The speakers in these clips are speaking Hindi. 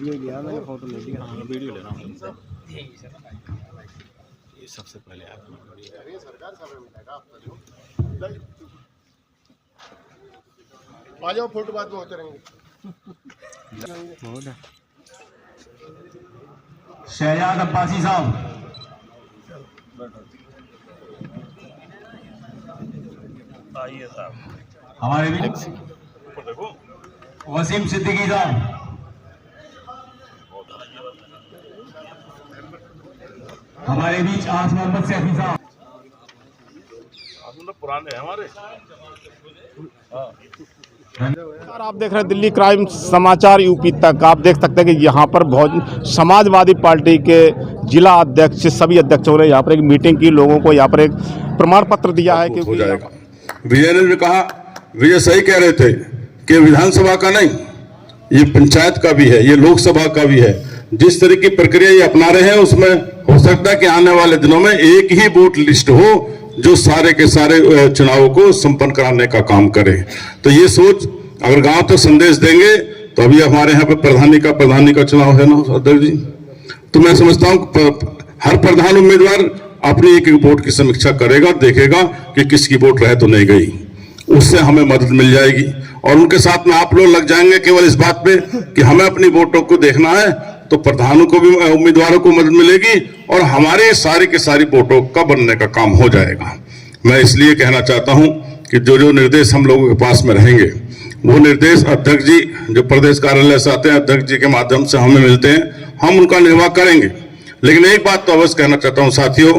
वीडियो लिया मैंने, फोटो ले लिया। हाँ वीडियो लेना हमसे, ये सबसे पहले आप आ जाओ, फोटो बाद में होते रहेंगे। शहजाद अब्बासी साहब, आइए साहब, हमारे बीच वसीम सिद्दीकी साहब, हमारे बीच आज मोहम्मद सैफी साहब। पुराने हैं हमारे। आप देख रहे हैं दिल्ली क्राइम समाचार यूपी तक। आप देख सकते हैं कि यहाँ पर बहुत समाजवादी पार्टी के जिला अध्यक्ष सभी अध्यक्षों ने यहाँ पर एक मीटिंग की, लोगों को यहाँ पर एक प्रमाण पत्र दिया है कि हो जाएगा। विजय ने कहा, विजय सही कह रहे थे कि विधानसभा का नहीं, ये पंचायत का भी है, ये लोकसभा का भी है। जिस तरह की प्रक्रिया ये अपना रहे हैं उसमें हो सकता है कि आने वाले दिनों में एक ही वोट लिस्ट हो जो सारे के सारे चुनावों को संपन्न कराने का काम करे। तो ये सोच अगर गांव तक संदेश देंगे तो अभी हमारे यहाँ पे प्रधानी का चुनाव है ना अध्यक्ष जी, तो मैं समझता हूँ हर प्रधान उम्मीदवार अपनी एक एक वोट की समीक्षा करेगा, देखेगा कि किसकी वोट रह तो नहीं गई, उससे हमें मदद मिल जाएगी। और उनके साथ में आप लोग लग जाएंगे केवल इस बात पे कि हमें अपनी वोटों को देखना है, तो प्रधानों को भी, उम्मीदवारों को मदद मिलेगी और हमारे सारी की सारी वोटों का बनने का काम हो जाएगा। मैं इसलिए कहना चाहता हूं कि जो जो निर्देश हम लोगों के पास में रहेंगे वो निर्देश अध्यक्ष जी जो प्रदेश कार्यालय से आते हैं, अध्यक्ष जी के माध्यम से हमें मिलते हैं, हम उनका निर्वाह करेंगे। लेकिन एक बात तो अवश्य कहना चाहता हूं साथियों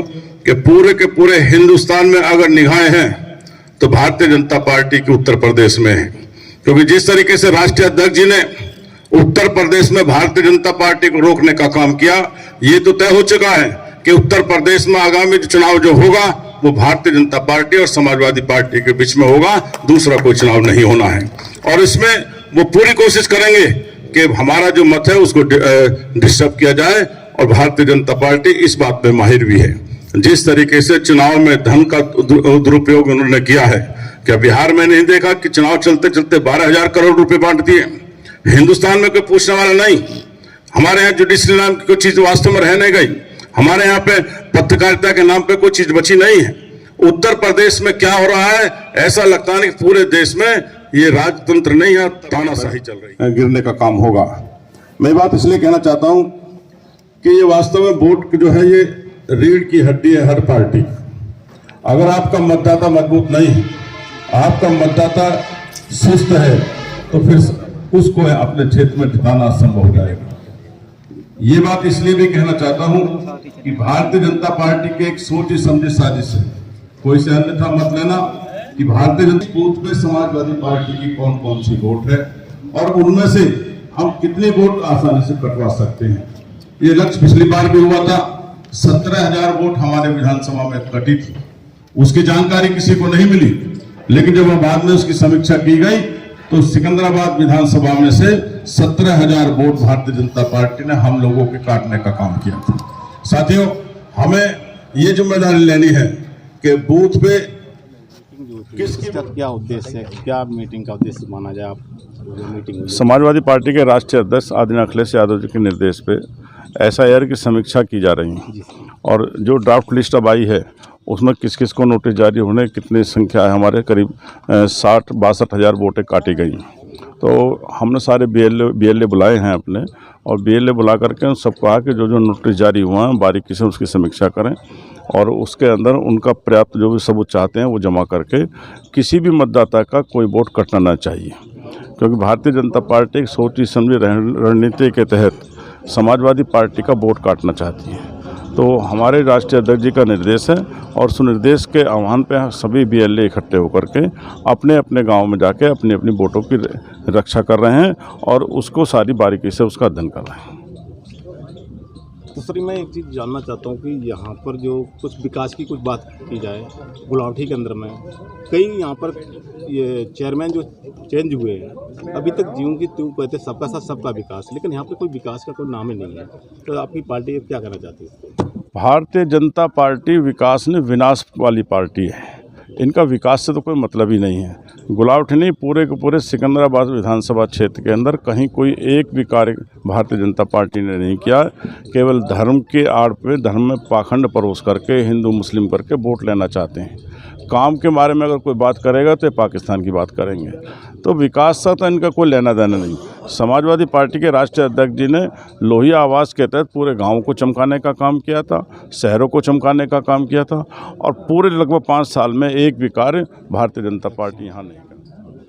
कि पूरे के पूरे हिंदुस्तान में अगर निगाहें हैं तो भारतीय जनता पार्टी की उत्तर प्रदेश में है, क्योंकि जिस तरीके से राष्ट्रीय अध्यक्ष जी ने उत्तर प्रदेश में भारतीय जनता पार्टी को रोकने का काम किया, ये तो तय हो चुका है कि उत्तर प्रदेश में आगामी चुनाव जो होगा वो भारतीय जनता पार्टी और समाजवादी पार्टी के बीच में होगा, दूसरा कोई चुनाव नहीं होना है। और इसमें वो पूरी कोशिश करेंगे कि हमारा जो मत है उसको डिस्टर्ब किया जाए, और भारतीय जनता पार्टी इस बात पे माहिर भी है। जिस तरीके से चुनाव में धन का दुरुपयोग उन्होंने किया है, क्या बिहार में नहीं देखा कि चुनाव चलते चलते 12,000 करोड़ रुपए बांट दिए। हिंदुस्तान में कोई पूछने वाला नहीं। हमारे यहाँ जुडिशरी नाम की कोई चीज वास्तव में रह नहीं गई। हमारे यहाँ पे पत्रकारिता के नाम पे कोई चीज बची नहीं है। उत्तर प्रदेश में क्या हो रहा है, ऐसा लगता है कि पूरे देश में ये राजतंत्र नहीं है, तानाशाही चल रही है, गिरने का काम होगा। मैं बात इसलिए कहना चाहता हूं कि ये वास्तव में वोट जो है ये रीढ़ की हड्डी है हर पार्टी। अगर आपका मतदाता मजबूत नहीं है, आपका मतदाता सुस्त है, तो फिर उसको अपने क्षेत्र में ठिकाना असंभव हो जाएगा। ये बात इसलिए भी कहना चाहता हूं कि भारतीय जनता पार्टी के एक सोची समझी साजिश है, कोई से अन्यथा मत लेना कि भारतीय जनता बूथ में समाजवादी पार्टी की कौन कौन सी वोट है और उनमें से हम कितने वोट आसानी से कटवा सकते हैं। ये लक्ष्य पिछली बार भी हुआ था, 17,000 वोट हमारे विधानसभा में कटी थी, उसकी जानकारी किसी को नहीं मिली। लेकिन जब बाद में उसकी समीक्षा की गई तो सिकंदराबाद विधानसभा में से 17,000 वोट भारतीय जनता पार्टी ने हम लोगों के काटने का काम किया था। साथियों, हमें ये जिम्मेदारी लेनी है कि बूथ पे किसका क्या उद्देश्य है, क्या मीटिंग का उद्देश्य माना जाए। आप मीटिंग समाजवादी पार्टी के राष्ट्रीय अध्यक्ष आदरणीय अखिलेश यादव जी के निर्देश पे SIR की समीक्षा की जा रही है, और जो ड्राफ्ट लिस्ट अब आई है उसमें किस किस को नोटिस जारी होने, कितनी संख्या है, हमारे करीब 62 हज़ार वोटें काटी गई। तो हमने सारे BLA बुलाए हैं अपने, और BLA बुला करके सब कहा कि जो जो नोटिस जारी हुआ है बारीकी से उसकी समीक्षा करें, और उसके अंदर उनका पर्याप्त जो भी सबूत चाहते हैं वो जमा करके किसी भी मतदाता का कोई वोट कटना ना चाहिए, क्योंकि भारतीय जनता पार्टी एक सोची समझी रणनीति के तहत समाजवादी पार्टी का वोट काटना चाहती है। तो हमारे राष्ट्रीय अध्यक्ष जी का निर्देश है, और उस निर्देश के आह्वान पे सभी BLA इकट्ठे होकर के अपने अपने गांव में जाके अपनी अपनी वोटों की रक्षा कर रहे हैं, और उसको सारी बारीकी से उसका अध्ययन कर रहे हैं। दूसरी मैं एक चीज़ जानना चाहता हूँ कि यहाँ पर जो कुछ विकास की कुछ बात की जाए, गुलावटी के अंदर में कई यहाँ पर ये चेयरमैन जो चेंज हुए हैं, अभी तक ज्यों की त्यों कहते सबका साथ सबका विकास, लेकिन यहाँ पर कोई विकास का कोई नाम ही नहीं है। तो आपकी पार्टी क्या कहना चाहती है? भारतीय जनता पार्टी विकास में विनाश वाली पार्टी है, इनका विकास से तो कोई मतलब ही नहीं है। गुलावटी नहीं, पूरे के पूरे सिकंदराबाद विधानसभा क्षेत्र के अंदर कहीं कोई एक भी कार्य भारतीय जनता पार्टी ने नहीं किया। केवल धर्म के आड़ पे, धर्म में पाखंड परोस करके, हिंदू मुस्लिम करके वोट लेना चाहते हैं। काम के बारे में अगर कोई बात करेगा तो पाकिस्तान की बात करेंगे। तो विकास से तो इनका कोई लेना देना नहीं। समाजवादी पार्टी के राष्ट्रीय अध्यक्ष जी ने लोहिया आवास के तहत पूरे गाँव को चमकाने का काम किया था, शहरों को चमकाने का काम किया था, और पूरे लगभग 5 साल में एक भी कार्य भारतीय जनता पार्टी यहाँ नहीं करती।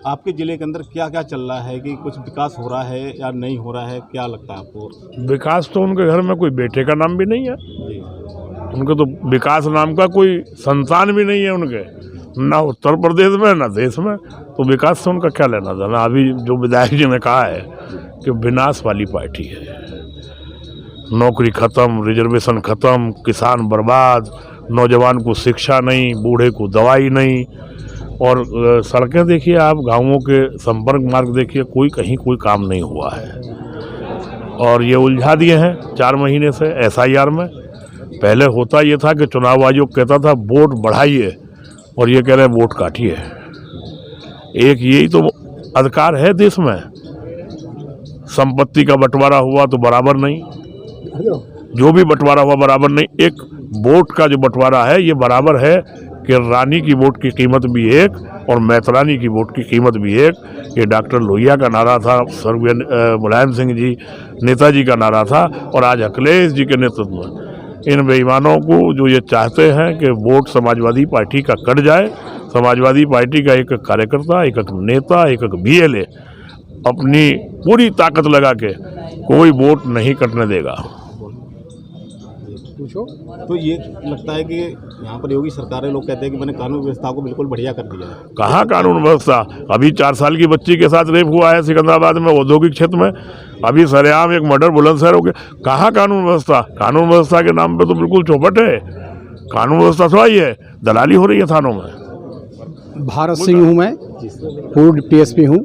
आपके ज़िले के अंदर क्या क्या चल रहा है कि कुछ विकास हो रहा है या नहीं हो रहा है, क्या लगता है आपको? विकास तो उनके घर में कोई बेटे का नाम भी नहीं है, उनके तो विकास नाम का कोई संतान भी नहीं है उनके, ना उत्तर प्रदेश में ना देश में। तो विकास से उनका क्या लेना देना। अभी जो विधायक जी ने कहा है कि विनाश वाली पार्टी है, नौकरी खत्म, रिजर्वेशन खत्म, किसान बर्बाद, नौजवान को शिक्षा नहीं, बूढ़े को दवाई नहीं, और सड़कें देखिए आप, गाँवों के संपर्क मार्ग देखिए, कोई कहीं कोई काम नहीं हुआ है। और ये उलझा दिए हैं 4 महीने से SIR में। पहले होता ये था कि चुनाव आयोग कहता था वोट बढ़ाइए, और ये कह रहे हैं वोट काटिए। एक यही तो अधिकार है देश में। संपत्ति का बंटवारा हुआ तो बराबर नहीं, जो भी बंटवारा हुआ बराबर नहीं। एक वोट का जो बंटवारा है ये बराबर है कि रानी की वोट की कीमत भी एक और मैतरानी की वोट की कीमत भी एक। ये डॉक्टर लोहिया का नारा था, स्वर्गीय मुलायम सिंह जी नेताजी का नारा था, और आज अखिलेश जी के नेतृत्व में इन बेईमानों को जो ये चाहते हैं कि वोट समाजवादी पार्टी का कट जाए, समाजवादी पार्टी का एक कार्यकर्ता, एक नेता, एक BLA अपनी पूरी ताकत लगा के कोई वोट नहीं कटने देगा। तो ये लगता है कि यहाँ पर योगी सरकार है, लोग कहते हैं कि मैंने कानून व्यवस्था को बिल्कुल बढ़िया कर दिया है। कहाँ कानून व्यवस्था? अभी 4 साल की बच्ची के साथ रेप हुआ है सिकंदराबाद में, औद्योगिक क्षेत्र में। अभी सरेआम एक मर्डर बुलंदशहर हो गया। कहाँ कानून व्यवस्था? कानून व्यवस्था के नाम पे तो बिल्कुल चौपट है। कानून व्यवस्था थोड़ा ही है, दलाली हो रही है थानों में। भारत सिंह हूँ मैं, पूर्व PSP हूँ।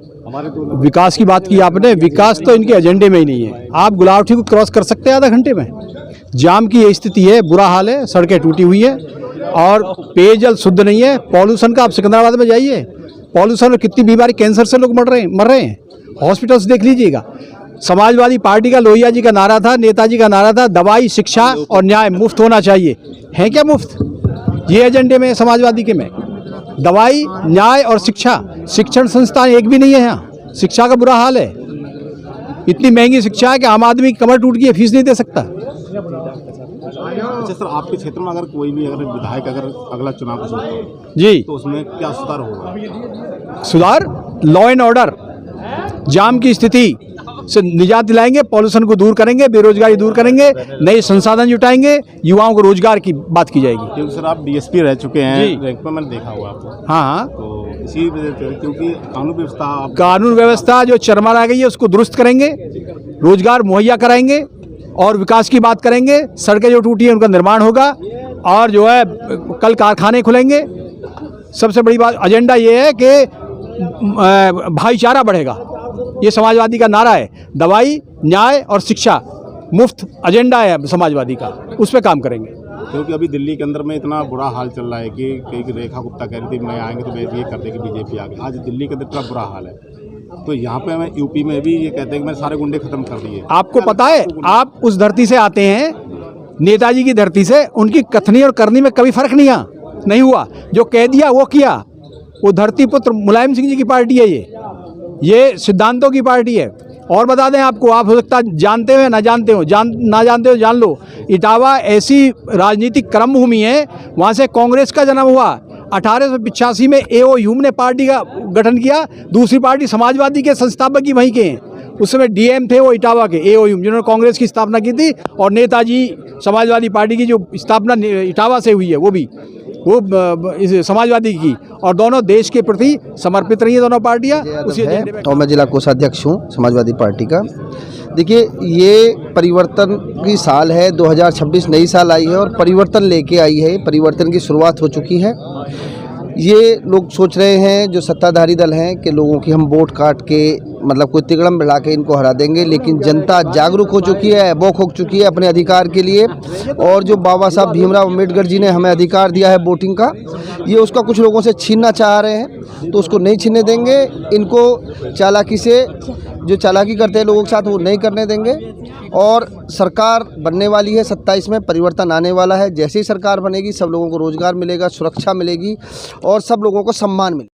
विकास की बात की आपने, विकास तो इनके एजेंडे में ही नहीं है। आप गुलावटी को क्रॉस कर सकते हैं आधा घंटे में? जाम की ये स्थिति है, बुरा हाल है, सड़कें टूटी हुई है और पेयजल शुद्ध नहीं है। पॉल्यूशन का आप सिकंदराबाद में जाइए, पॉल्यूशन में कितनी बीमारी, कैंसर से लोग मर रहे हैं। हॉस्पिटल्स देख लीजिएगा। समाजवादी पार्टी का लोहिया जी का नारा था, नेताजी का नारा था, दवाई, शिक्षा और न्याय मुफ्त होना चाहिए। है क्या मुफ्त? ये एजेंडे में समाजवादी के में दवाई, न्याय और शिक्षा। शिक्षण संस्थान एक भी नहीं है यहाँ। शिक्षा का बुरा हाल है, इतनी महंगी शिक्षा है कि आम आदमी की कमर टूट गई है, फीस नहीं दे सकता। अच्छा सर, आपके क्षेत्र में अगर कोई भी अगर विधायक अगर अगला चुनाव हो जी, तो उसमें क्या सुधार होगा? सुधार, लॉ एंड ऑर्डर, जाम की स्थिति से निजात दिलाएंगे, पॉल्यूशन को दूर करेंगे, बेरोजगारी दूर करेंगे, नए संसाधन जुटाएंगे, युवाओं को रोजगार की बात की जाएगी। क्योंकि सर आप DSP रह चुके हैं रैंक में, मैंने देखा हुआ आपको। हाँ, तो इसी वजह से, क्योंकि कानून व्यवस्था जो चरमरा गई है उसको दुरुस्त करेंगे, रोजगार मुहैया कराएंगे और विकास की बात करेंगे। सड़कें जो टूटी हैं उनका निर्माण होगा और जो है कल कारखाने खुलेंगे। सबसे बड़ी बात, एजेंडा ये है कि भाईचारा बढ़ेगा। ये समाजवादी का नारा है। दवाई, न्याय और शिक्षा मुफ्त एजेंडा है समाजवादी का, उस पर काम करेंगे। क्योंकि अभी दिल्ली के अंदर में इतना बुरा हाल चल रहा है कि कई रेखा गुप्ता कह रही थी मैं आएंगे तो ये कर देगी BJP आगे। आज दिल्ली के अंदर इतना बुरा हाल है, तो यहाँ पे हमें UP में भी ये कहते हैं कि मैंने सारे गुंडे खत्म कर दिए। आपको पता है, आप उस धरती से आते हैं, नेताजी की धरती से। उनकी कथनी और करनी में कभी फर्क नहीं हुआ। जो कह दिया वो किया। वो धरती पुत्र मुलायम सिंह जी की पार्टी है, ये सिद्धांतों की पार्टी है। और बता दें आपको, आप हो सकता जानते हो ना जानते हो, ना जानते हो जान लो, इटावा ऐसी राजनीतिक कर्म भूमि है, वहाँ से कांग्रेस का जन्म हुआ। 1885 में A.O. ह्यूम ने पार्टी का गठन किया। दूसरी पार्टी समाजवादी के संस्थापक ही वहीं के हैं। उस समय DM थे वो इटावा के, A.O. ह्यूम, जिन्होंने कांग्रेस की स्थापना की थी। और नेताजी समाजवादी पार्टी की जो स्थापना इटावा से हुई है वो समाजवादी की। और दोनों देश के प्रति समर्पित रही है दोनों पार्टियां। और मैं जिला कोषाध्यक्ष हूँ समाजवादी पार्टी का। देखिए, ये परिवर्तन की साल है, 2026 नई साल आई है और परिवर्तन लेके आई है। परिवर्तन की शुरुआत हो चुकी है। ये लोग सोच रहे हैं जो सत्ताधारी दल हैं कि लोगों की हम वोट काट के मतलब कोई तिगड़म बढ़ा के इनको हरा देंगे, लेकिन जनता जागरूक हो चुकी है, अबोक हो चुकी है अपने अधिकार के लिए। और जो बाबा साहब भीमराव अम्बेडकर जी ने हमें अधिकार दिया है वोटिंग का, ये उसका कुछ लोगों से छीनना चाह रहे हैं, तो उसको नहीं छीनने देंगे। इनको चालाकी से जो चालाकी करते हैं लोगों के साथ वो नहीं करने देंगे। और सरकार बनने वाली है 27 में, परिवर्तन आने वाला है। जैसे ही सरकार बनेगी सब लोगों को रोजगार मिलेगा, सुरक्षा मिलेगी और सब लोगों को सम्मान मिलेगा।